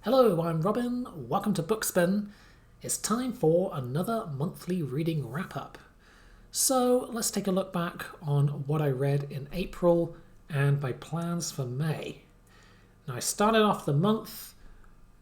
Hello, I'm Robin. Welcome to Bookspin. It's time for another monthly reading wrap up. So let's take a look back on what I read in April and my plans for May. Now, I started off the month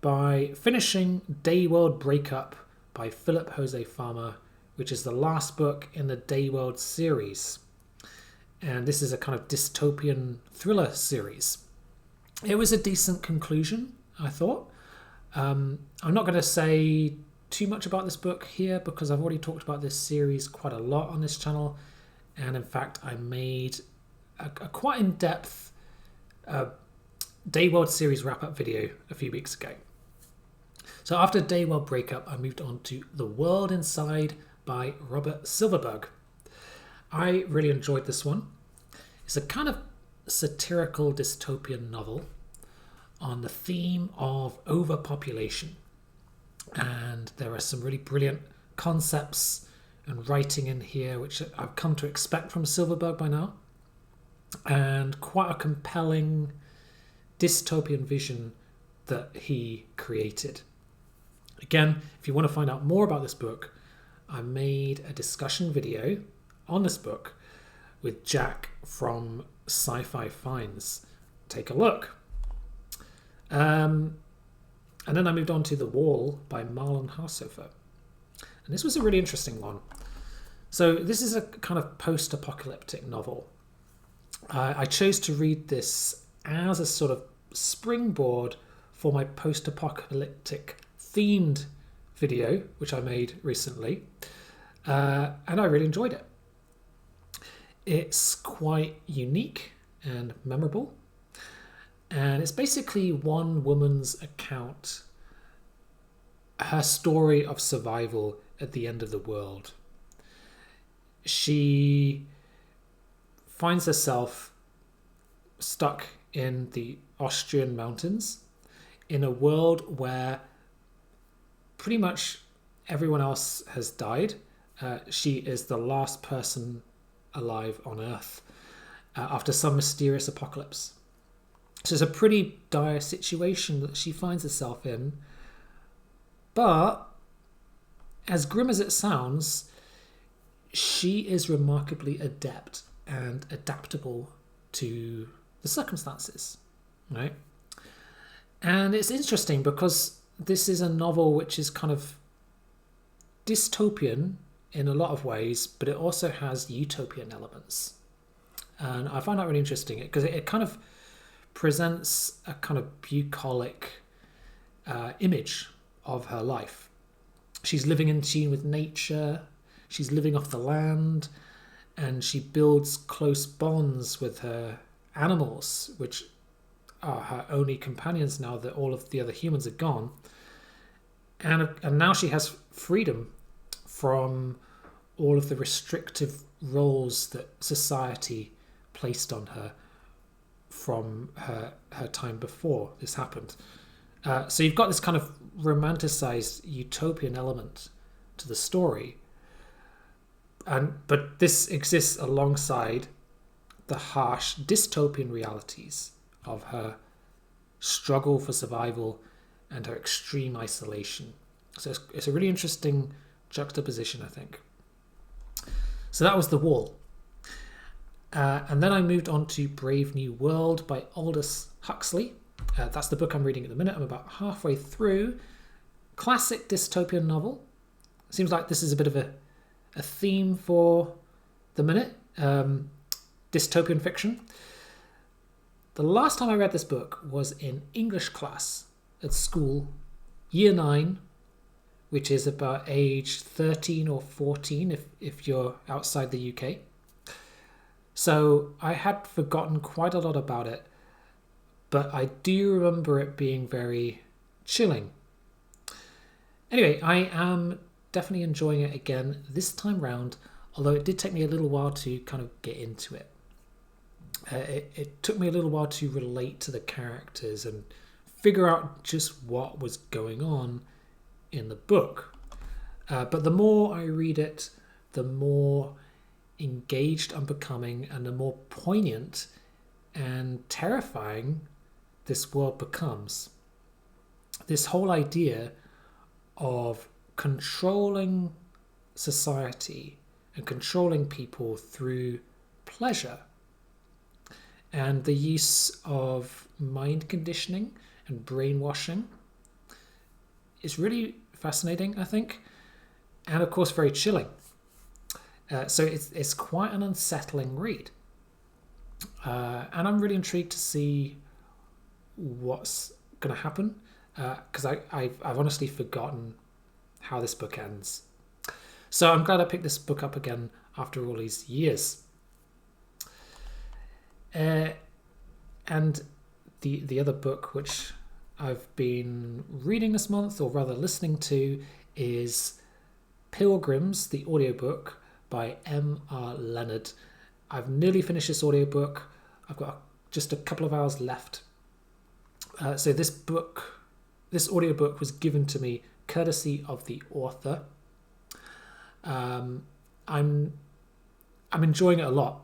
by finishing Dayworld Breakup by Philip Jose Farmer, which is the last book in the Dayworld series. And this is a kind of dystopian thriller series. It was a decent conclusion, I thought. I'm not going to say too much about this book here because I've already talked about this series quite a lot on this channel, and in fact I made a quite in-depth Dayworld series wrap-up video a few weeks ago. So after Dayworld Breakup, I moved on to The World Inside by Robert Silverberg. I really enjoyed this one. It's a kind of satirical dystopian novel on the theme of overpopulation. And there are some really brilliant concepts and writing in here, which I've come to expect from Silverberg by now. And quite a compelling dystopian vision that he created. Again, if you want to find out more about this book, I made a discussion video on this book with Jack from Sci-Fi Finds. Take a look. And then I moved on to The Wall by Marlon Harshofer. And this was a really interesting one. So this is a kind of post-apocalyptic novel. I chose to read this as a sort of springboard for my post-apocalyptic themed video, which I made recently. And I really enjoyed it. It's quite unique and memorable. And it's basically one woman's account, her story of survival at the end of the world. She finds herself stuck in the Austrian mountains in a world where pretty much everyone else has died. She is the last person alive on Earth after some mysterious apocalypse. So it's a pretty dire situation that she finds herself in. But as grim as it sounds, she is remarkably adept and adaptable to the circumstances, right? And it's interesting because this is a novel which is kind of dystopian in a lot of ways, but it also has utopian elements. And I find that really interesting because it kind of presents a kind of bucolic image of her life. She's living in tune with nature, she's living off the land, and she builds close bonds with her animals, which are her only companions now that all of the other humans are gone. And now she has freedom from all of the restrictive roles that society placed on her from her time before this happened. So you've got this kind of romanticized utopian element to the story, but this exists alongside the harsh dystopian realities of her struggle for survival and her extreme isolation. So it's a really interesting juxtaposition, I think. So that was The Wall. And then I moved on to Brave New World by Aldous Huxley. That's the book I'm reading at the minute. I'm about halfway through. Classic dystopian novel. Seems like this is a bit of a theme for the minute. Dystopian fiction. The last time I read this book was in English class at school, year 9, which is about age 13 or 14 if you're outside the UK. So I had forgotten quite a lot about it, but I do remember it being very chilling. Anyway, I am definitely enjoying it again this time round, although it did take me a little while to kind of get into it. It took me a little while to relate to the characters and figure out just what was going on in the book. But the more I read it, the more engaged I'm becoming and the more poignant and terrifying this world becomes. this whole idea of controlling society and controlling people through pleasure and the use of mind conditioning and brainwashing is really fascinating, I think, and of course very chilling. So it's quite an unsettling read, and I'm really intrigued to see what's going to happen, because I've honestly forgotten how this book ends. So I'm glad I picked this book up again after all these years. And the other book which I've been reading this month, or rather listening to, is Pilgrims, the audiobook by M.R. Leonard. I've nearly finished this audiobook. I've got just a couple of hours left. So this audiobook was given to me courtesy of the author. I'm enjoying it a lot.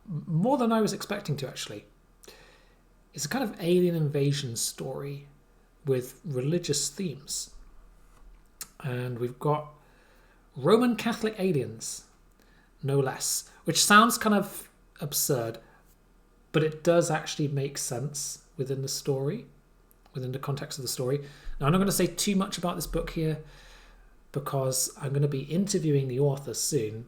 More than I was expecting to, actually. It's a kind of alien invasion story with religious themes. And we've got Roman Catholic aliens, no less, which sounds kind of absurd, but it does actually make sense within the story, within the context of the story. Now, I'm not going to say too much about this book here because I'm going to be interviewing the author soon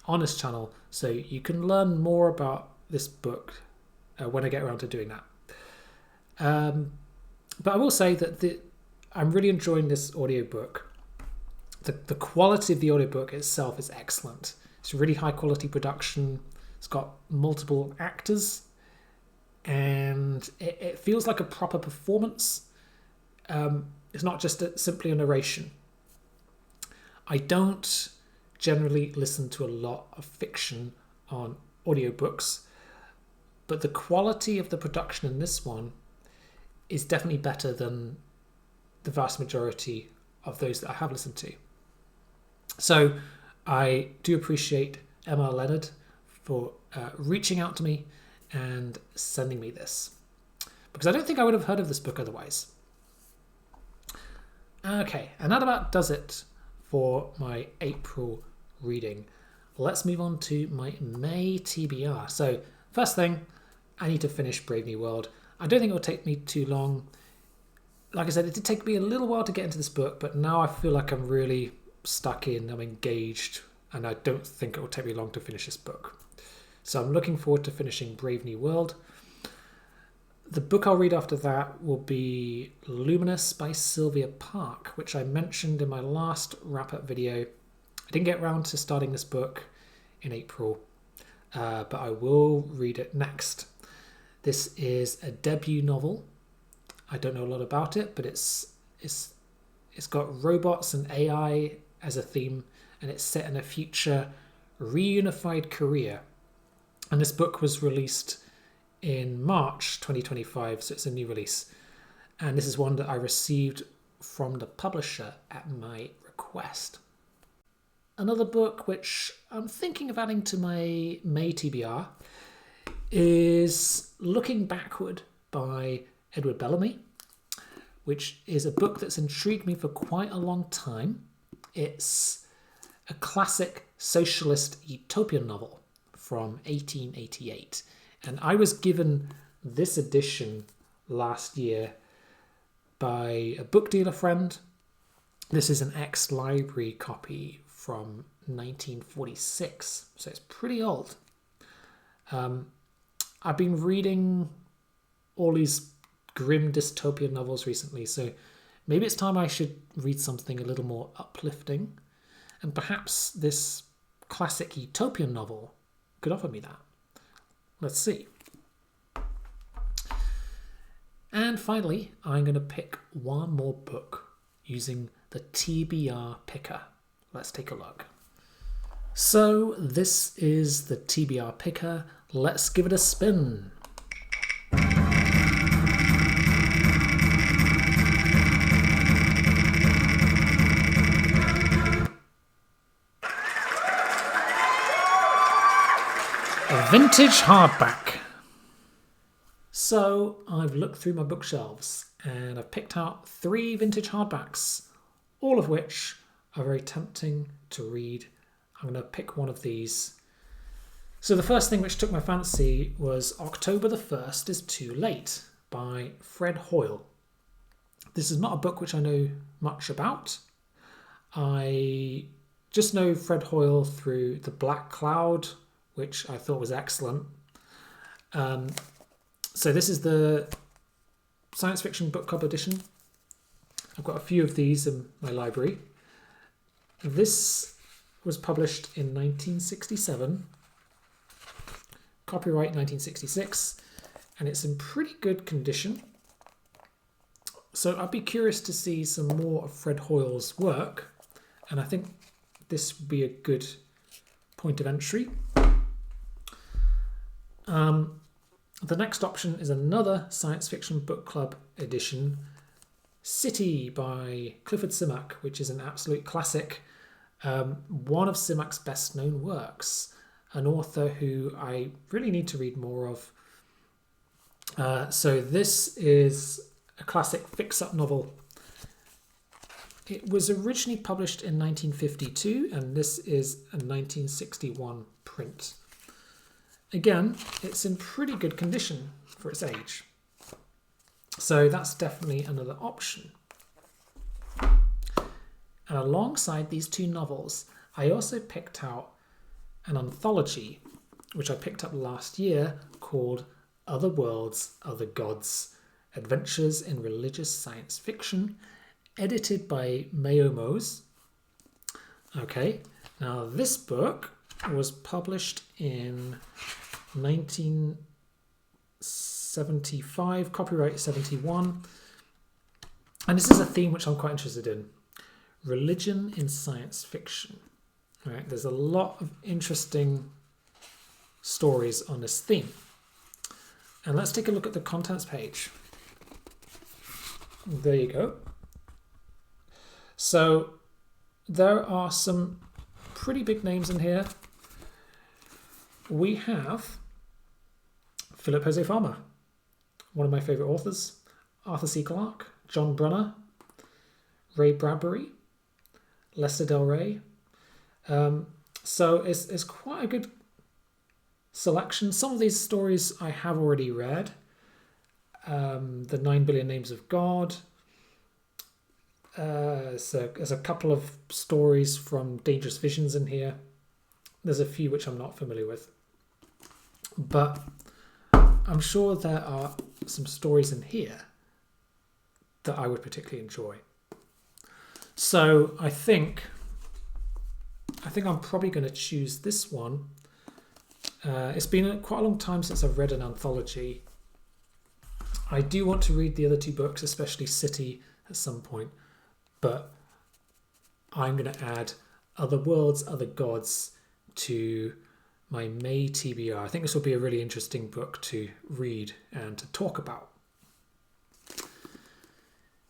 on his channel, so you can learn more about this book when I get around to doing that. But I will say that I'm really enjoying this audiobook. The quality of the audiobook itself is excellent. It's a really high quality production. It's got multiple actors, and it feels like a proper performance. It's not just simply a narration. I don't generally listen to a lot of fiction on audiobooks, but the quality of the production in this one is definitely better than the vast majority of those that I have listened to. So I do appreciate M.R. Leonard for reaching out to me and sending me this, because I don't think I would have heard of this book otherwise. Okay, and that about does it for my April reading. Let's move on to my May TBR. So first thing, I need to finish Brave New World. I don't think it will take me too long. Like I said, it did take me a little while to get into this book, but now I feel like I'm really stuck in, I'm engaged, and I don't think it will take me long to finish this book. So I'm looking forward to finishing Brave New World. The book I'll read after that will be Luminous by Sylvia Park, which I mentioned in my last wrap-up video. I didn't get around to starting this book in April, but I will read it next. This is a debut novel. I don't know a lot about it, but it's got robots and AI as a theme, and it's set in a future reunified Korea. And this book was released in March 2025, so it's a new release. And this is one that I received from the publisher at my request. Another book which I'm thinking of adding to my May TBR is Looking Backward by Edward Bellamy, which is a book that's intrigued me for quite a long time. It's a classic socialist utopian novel from 1888. And I was given this edition last year by a book dealer friend. This is an ex-library copy from 1946, so it's pretty old. I've been reading all these grim dystopian novels recently, so maybe it's time I should read something a little more uplifting, and perhaps this classic utopian novel could offer me that. Let's see. And finally, I'm going to pick one more book using the TBR picker. Let's take a look. So this is the TBR picker. Let's give it a spin. A vintage hardback. So I've looked through my bookshelves and I've picked out 3 vintage hardbacks, all of which are very tempting to read. I'm going to pick one of these. So the first thing which took my fancy was October the 1st is Too Late by Fred Hoyle. This is not a book which I know much about. I just know Fred Hoyle through The Black Cloud, which I thought was excellent. So this is the Science Fiction Book Club edition. I've got a few of these in my library. This was published in 1967, copyright 1966, and it's in pretty good condition. So I'd be curious to see some more of Fred Hoyle's work, and I think this would be a good point of entry. The next option is another Science Fiction Book Club edition, City by Clifford Simak, which is an absolute classic, one of Simak's best known works, an author who I really need to read more of. So this is a classic fix-up novel. It was originally published in 1952, and this is a 1961 print. Again, it's in pretty good condition for its age. So that's definitely another option. And alongside these 2 novels, I also picked out an anthology, which I picked up last year, called Other Worlds, Other Gods, Adventures in Religious Science Fiction, edited by Mayo Mose. Okay, now this book was published in 1975, copyright 71. And this is a theme which I'm quite interested in. Religion in science fiction. All right, there's a lot of interesting stories on this theme. And let's take a look at the contents page. There you go. So there are some pretty big names in here. We have Philip Jose Farmer, one of my favourite authors, Arthur C. Clarke, John Brunner, Ray Bradbury, Lester Del Rey. So it's quite a good selection. Some of these stories I have already read. The 9 Billion Names of God. So there's a couple of stories from Dangerous Visions in here. There's a few which I'm not familiar with. But I'm sure there are some stories in here that I would particularly enjoy. So I think I'm probably going to choose this one. It's been quite a long time since I've read an anthology. I do want to read the other 2 books, especially City, at some point. But I'm going to add Other Worlds, Other Gods to my May TBR. I think this will be a really interesting book to read and to talk about.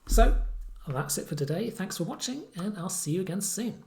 So that's it for today. Thanks for watching, and I'll see you again soon.